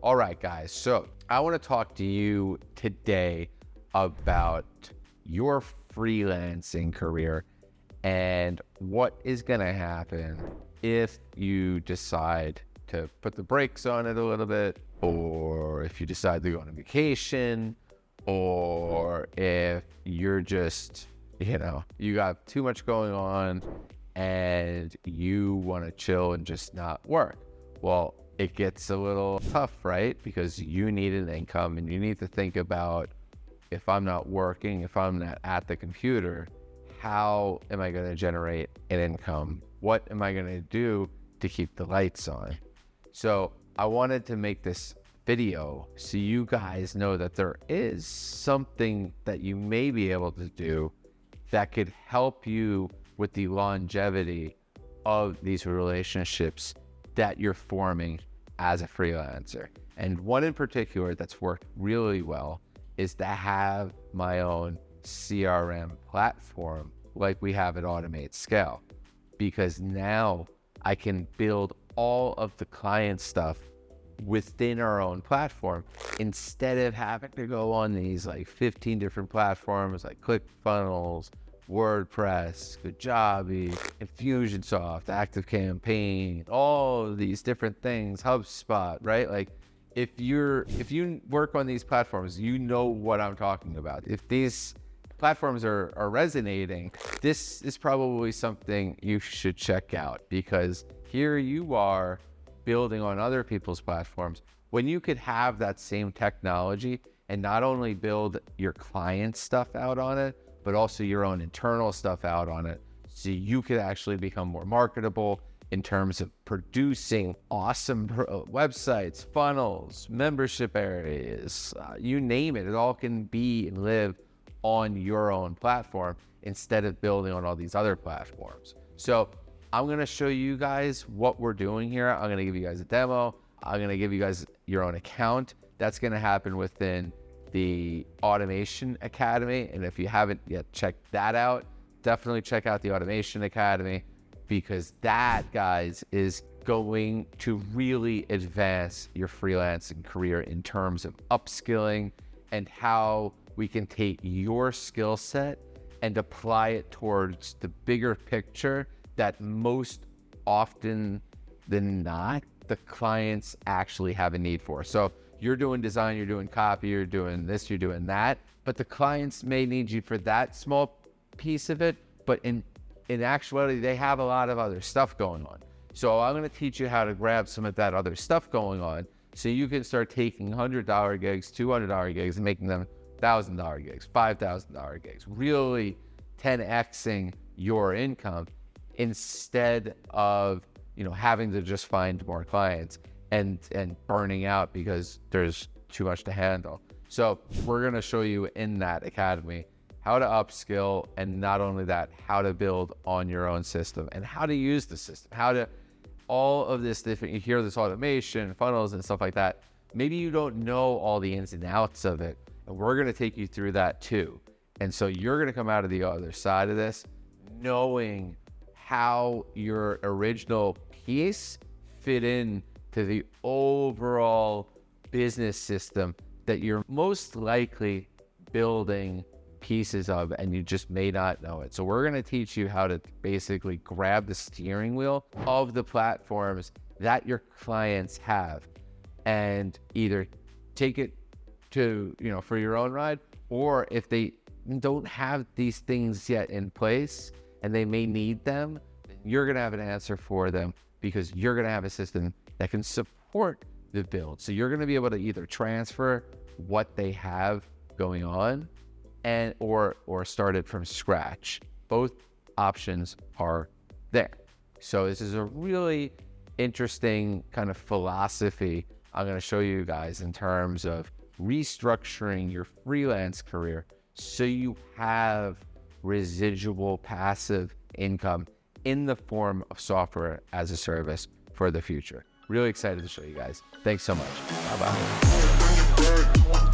All right, guys. So I want to talk to you today about your freelancing career and what is going to happen if you decide to put the brakes on it a little bit, or if you decide to go on a vacation, or if you're just, you got too much going on and you want to chill and just not work. Well, it gets a little tough, right? Because you need an income and you need to think about, if I'm not working, if I'm not at the computer, how am I going to generate an income? What am I going to do to keep the lights on? So I wanted to make this video so you guys know that there is something that you may be able to do that could help you with the longevity of these relationships that you're forming as a freelancer. And one in particular that's worked really well is to have my own CRM platform like we have at Automate Scale, because now I can build all of the client stuff within our own platform instead of having to go on these like 15 different platforms like ClickFunnels, WordPress, Kajabi, Infusionsoft, ActiveCampaign, all of these different things, HubSpot, right? Like if you work on these platforms, you know what I'm talking about. If these platforms are resonating, this is probably something you should check out, because here you are building on other people's platforms when you could have that same technology and not only build your client stuff out on it, but also your own internal stuff out on it, so you could actually become more marketable in terms of producing awesome websites, funnels, membership areas, you name it. It all can be and live on your own platform instead of building on all these other platforms. So I'm going to show you guys what we're doing here. I'm going to give you guys a demo. I'm going to give you guys your own account. That's going to happen within the Automation Academy. And if you haven't yet checked that out, definitely check out the Automation Academy, because that, guys, is going to really advance your freelancing career in terms of upskilling and how we can take your skill set and apply it towards the bigger picture that most often than not, the clients actually have a need for. So you're doing design, you're doing copy, you're doing this, you're doing that, but the clients may need you for that small piece of it, but in actuality, they have a lot of other stuff going on. So I'm gonna teach you how to grab some of that other stuff going on so you can start taking $100 gigs, $200 gigs and making them $1,000 gigs, $5,000 gigs, really 10xing your income instead of having to just find more clients and burning out because there's too much to handle. So we're going to show you in that academy how to upskill, and not only that, how to build on your own system and how to use the system, how to all of this different, you hear this automation, funnels and stuff like that. Maybe you don't know all the ins and outs of it, and we're going to take you through that too. And so you're going to come out of the other side of this knowing how your original piece fit in to the overall business system that you're most likely building pieces of, and you just may not know it. So we're going to teach you how to basically grab the steering wheel of the platforms that your clients have and either take it to, for your own ride, or if they don't have these things yet in place and they may need them, then you're going to have an answer for them, because you're going to have a system that can support the build. So you're going to be able to either transfer what they have going on and or start it from scratch. Both options are there. So this is a really interesting kind of philosophy I'm going to show you guys in terms of restructuring your freelance career so you have residual passive income in the form of software as a service for the future. Really excited to show you guys. Thanks so much. Bye-bye.